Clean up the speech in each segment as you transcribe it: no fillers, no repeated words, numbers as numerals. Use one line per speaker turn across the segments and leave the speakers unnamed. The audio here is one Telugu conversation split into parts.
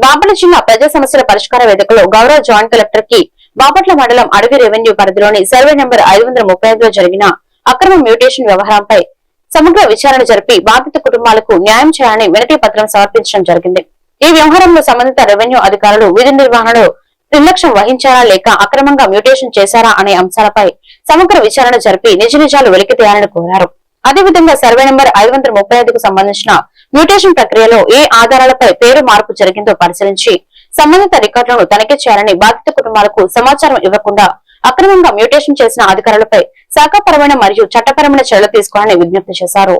బాపట్ల జిల్లా ప్రజా సమస్యల పరిష్కార వేదికలో గౌరవ జాయింట్ కలెక్టర్ కి బాపట్ల మండలం అడవి రెవెన్యూ పరిధిలోని సర్వే నెంబర్ 535లో జరిగిన అక్రమ మ్యూటేషన్ వ్యవహారంపై సమగ్ర విచారణ జరిపి బాధిత కుటుంబాలకు న్యాయం చేయాలని వినతి పత్రం సమర్పించడం జరిగింది. ఈ వ్యవహారంలో సంబంధిత రెవెన్యూ అధికారులు విధి నిర్వహణలో నిర్లక్ష్యం వహించారా లేక అక్రమంగా మ్యూటేషన్ చేశారా అనే అంశాలపై సమగ్ర విచారణ జరిపి నిజ నిజాలు వెలికితీయాలని కోరారు. అదేవిధంగా సర్వే నెంబర్ 535కు సంబంధించిన మ్యూటేషన్ ప్రక్రియలో ఏ ఆధారాలపై పేరు మార్పు జరిగిందో పరిశీలించి సంబంధిత రికార్డులను తనిఖీ చేయాలని, బాధిత కుటుంబాలకు సమాచారం ఇవ్వకుండా అక్రమంగా మ్యూటేషన్ చేసిన అధికారులపై శాఖాపరమైన మరియు చట్టపరమైన చర్యలు తీసుకోవాలని విజ్ఞప్తి చేశారు.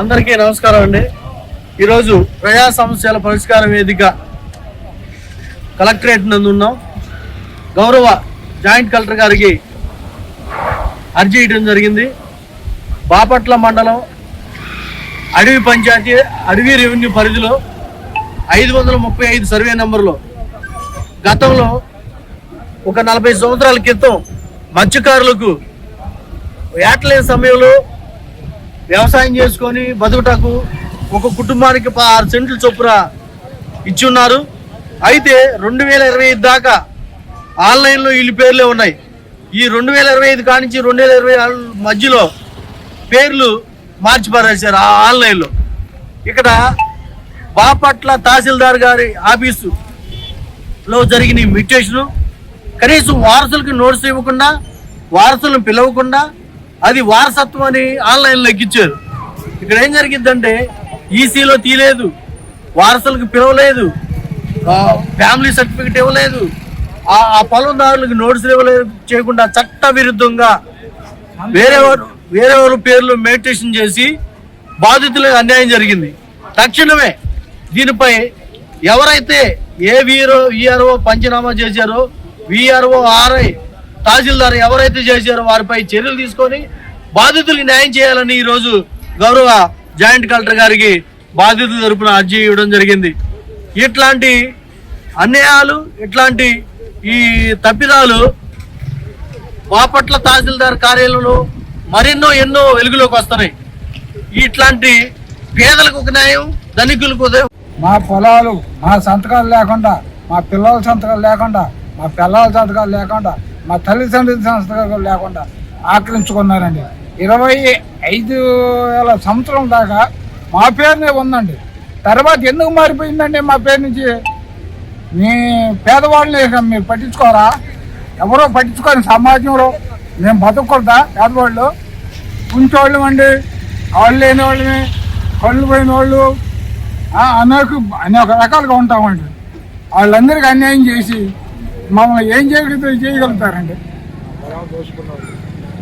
అందరికీ నమస్కారం అండి. ఈరోజు ప్రజా సమస్యల పరిష్కార వేదిక కలెక్టరేట్ నందు ఉన్నాం. గౌరవ జాయింట్ కలెక్టర్ గారికి అర్జీ ఇవ్వడం జరిగింది. బాపట్ల మండలం అడవి పంచాయతీ అడవి రెవెన్యూ పరిధిలో 535 సర్వే నెంబర్లో గతంలో ఒక 40 సంవత్సరాల క్రితం మత్స్యకారులకు ఏటలేని సమయంలో వ్యవసాయం చేసుకొని బతుకుటకు ఒక కుటుంబానికి 6 సెంట్లు చొప్పున ఇచ్చి ఉన్నారు. అయితే 2025 దాకా ఆన్లైన్లో వీళ్ళ పేర్లే ఉన్నాయి. ఈ 2025 కానించి 2020 మధ్యలో పేర్లు మార్చి పారేశారు ఆ ఆన్లైన్లో. ఇక్కడ బాపట్ల తహసీల్దార్ గారి ఆఫీసులో జరిగిన ఈ మ్యూటేషను కనీసం వారసులకు నోటీస్ ఇవ్వకుండా, వారసులను పిలవకుండా అది వారసత్వం అని ఆన్లైన్లో ఎక్కించారు. ఇక్కడ ఏం జరిగిందంటే ఈసీలో తీయలేదు, వారసులకు పిలవలేదు, ఫ్యామిలీ సర్టిఫికెట్ ఇవ్వలేదు, ఆ పొలందారులకు నోటీసులు ఇవ్వలేదు, చేయకుండా చట్ట విరుద్ధంగా వేరే పేర్లు మెడిటేషన్ చేసి బాధితులకు అన్యాయం జరిగింది. తక్షణమే దీనిపై ఎవరైతే ఏ వీఆర్ఓ పంచనామా చేశారో, వీఆర్ఓ ఆర్ఐ తహసీల్దార్ ఎవరైతే చేశారో వారిపై చర్యలు తీసుకొని బాధితులకు న్యాయం చేయాలని ఈరోజు గౌరవ జాయింట్ కలెక్టర్ గారికి బాధితుల తరపున అర్జీ ఇవ్వడం జరిగింది. ఇట్లాంటి అన్యాయాలు, ఇట్లాంటి ఈ తప్పిదాలు బాపట్ల తహసీల్దార్ కార్యాలయంలో ఎన్నో వెలుగులోకి వస్తున్నాయి. ఇట్లాంటి పేదలకు ఒక న్యాయం, ధనికులకు ఉదయం.
మా పొలాలు మా సంతకాలు లేకుండా, మా పిల్లల సంతకాలు లేకుండా, మా పిల్లల సంతకాలు లేకుండా, మా తల్లిదండ్రుల సంతకాలు లేకుండా ఆక్రమించుకున్నారండి. 25,000 సంవత్సరం దాకా మా పేరునే ఉందండి. తర్వాత ఎందుకు మారిపోయిందండి మా పేరు నుంచి? మీ పేదవాళ్ళని మీరు పట్టించుకోరా? ఎవరో పట్టించుకోని సమాజంలో మేము బతకూడదా? పేదవాళ్ళు ఉంచోళ్ళు అండి, కాళ్ళు లేని వాళ్ళని, కళ్ళు పోయిన వాళ్ళు అనేక రకాలుగా ఉంటామండి. వాళ్ళందరికీ అన్యాయం చేసి మమ్మల్ని ఏం చేయగలుగుతారండి?